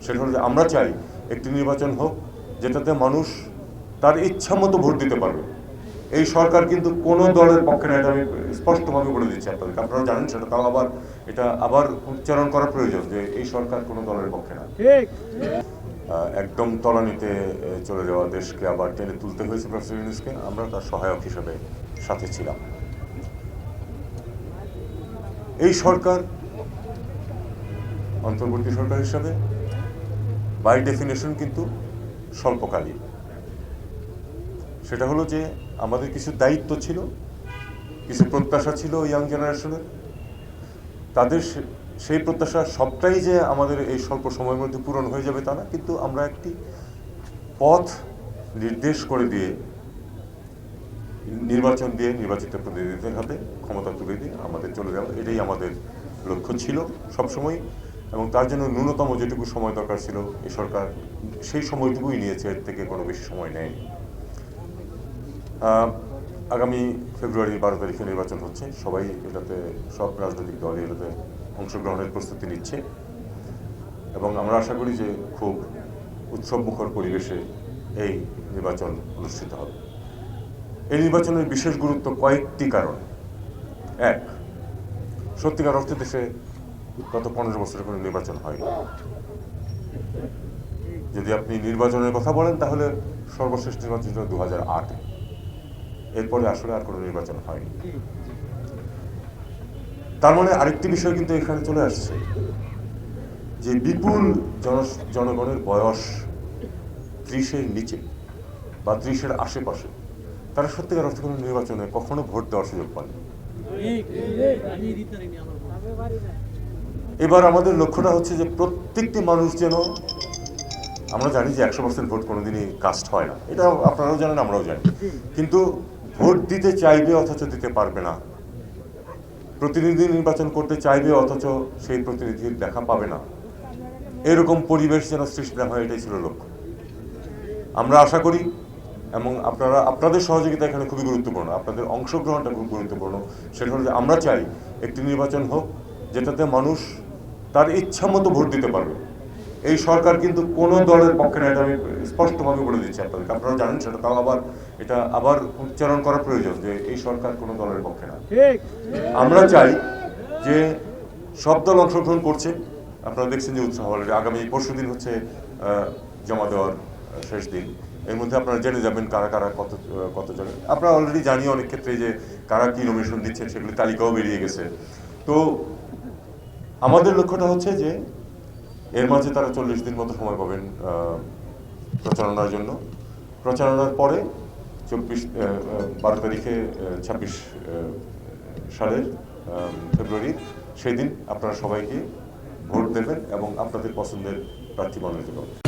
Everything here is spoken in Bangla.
সেটা হলো যে আমরা চাই একটি নির্বাচন হোক যেটাতে মানুষ তার ইচ্ছা মতো ভোট দিতে পারবে। এই সরকার কিন্তু কোনো দলের পক্ষে না, এটা আমি স্পষ্টভাবে বলে দিচ্ছি আপনাদেরকে, আপনারা জানেন সেটা, তাও আবার এটা আবার উচ্চারণ করা প্রয়োজন যে এই সরকার কোনো দলের পক্ষে না। একদম তলানিতে চলে যাওয়া দেশকে আবার টেনে তুলতে হয়েছে প্রফেসর ইউনূসকে, আমরা তার সহায়ক হিসেবে সাথে ছিলাম। এই সরকার অন্তর্বর্তী সরকার হিসাবে বাই ডেফিনেশন কিন্তু স্বল্পকালীন। সেটা হলো যে আমাদের কিছু দায়িত্ব ছিল, কিছু প্রত্যাশা ছিল ইয়াং জেনারেশনের, তাদের সেই প্রত্যাশা সবটাই যে আমাদের এই স্বল্প সময়ের মধ্যে পূরণ হয়ে যাবে তা না, কিন্তু আমরা একটি পথ নির্দেশ করে দিয়ে নির্বাচন দিয়ে নির্বাচিত প্রতিনিধিদের হাতে ক্ষমতা তুলে দিয়ে আমাদের চলে যাওয়া, এটাই আমাদের লক্ষ্য ছিল সবসময়। এবং তার জন্য ন্যূনতম যেটুকু সময় দরকার ছিল এই সরকার সেই সময়টুকুই নিয়েছে, এর থেকে কোনো বেশি সময় নেয়নি। আগামী ফেব্রুয়ারির 12 তারিখে নির্বাচন হচ্ছে, সবাই এটাতে, সব রাজনৈতিক দলই এটাতে অংশগ্রহণের প্রস্তুতি নিচ্ছে এবং আমরা আশা করি যে খুব উৎসবমুখর পরিবেশে এই নির্বাচন অনুষ্ঠিত হবে। এই নির্বাচনের বিশেষ গুরুত্ব কয়েকটি কারণ। এক, সত্যিকার অর্থে দেশে গত 15 বছরে কোনো নির্বাচন হয়নি। যদি আপনি নির্বাচনের কথা বলেন তাহলে সর্বশেষ নির্বাচন ছিল 2008-এ, এরপরে আসলে আর কোনো নির্বাচন হয়নি। তার মানে আরেকটি বিষয় কিন্তু এখানে চলে আসছে যে বিপুল জনগণের বয়স 30-এর নিচে বা 30-এর আশেপাশে, তারা সত্যিকার অর্থে কোনো নির্বাচনে কখনো ভোট দেওয়ার সুযোগ পায়নি। এবার আমাদের লক্ষ্যটা হচ্ছে যে প্রত্যেকটি মানুষ যেন, আমরা জানি যে 100% ভোট কোনোদিনই কাস্ট হয় না, এটা আপনারাও জানেন, আমরাও জানি, কিন্তু ভোট দিতে চাইবে অথচ দিতে পারবে না, প্রতিনিধি নির্বাচন করতে চাইবে অথচ সেই প্রতিনিধির দেখা পাবে না, এরকম পরিবেশ যেন সৃষ্টি না হয়, এটাই ছিল লক্ষ্য। আমরা আশা করি, এবং আপনাদের সহযোগিতা এখানে খুবই গুরুত্বপূর্ণ, আপনাদের অংশগ্রহণটা খুব গুরুত্বপূর্ণ, সেটা হলো যে আমরা চাই একটি নির্বাচন হোক যেটাতে মানুষ তার ইচ্ছা মতো ভোট দিতে পারবে। এই সরকার কিন্তু কোনো দলের পক্ষে না, এটা আমি স্পষ্টভাবে বলে দিচ্ছি আপনাদেরকে, আপনারা জানেন সেটা, তাও আবার এটা আবার উচ্চারণ করা প্রয়োজন যে এই সরকার কোনো দলের পক্ষে না। আমরা চাই যে সব দল অংশগ্রহণ করছে, আপনারা দেখছেন যে উৎসাহ অলরেডি। আগামী পরশুদিন হচ্ছে জমা দেওয়ার শেষ দিন, এর মধ্যে আপনারা জেনে যাবেন কারা কারা কতজন। আপনারা অলরেডি জানি অনেক ক্ষেত্রে যে কারা কি নমিনেশন দিচ্ছেন, সেগুলি তালিকাও বেরিয়ে গেছে। তো আমাদের লক্ষ্যটা হচ্ছে যে এর মাঝে তারা 40 দিন মতো সময় পাবেন প্রচারণার জন্য। প্রচারণার পরে 12 তারিখে 26 সালের ফেব্রুয়ারি, সেই দিন আপনারা সবাইকে ভোট দেবেন এবং আপনাদের পছন্দের প্রার্থী মনোনীত করবেন।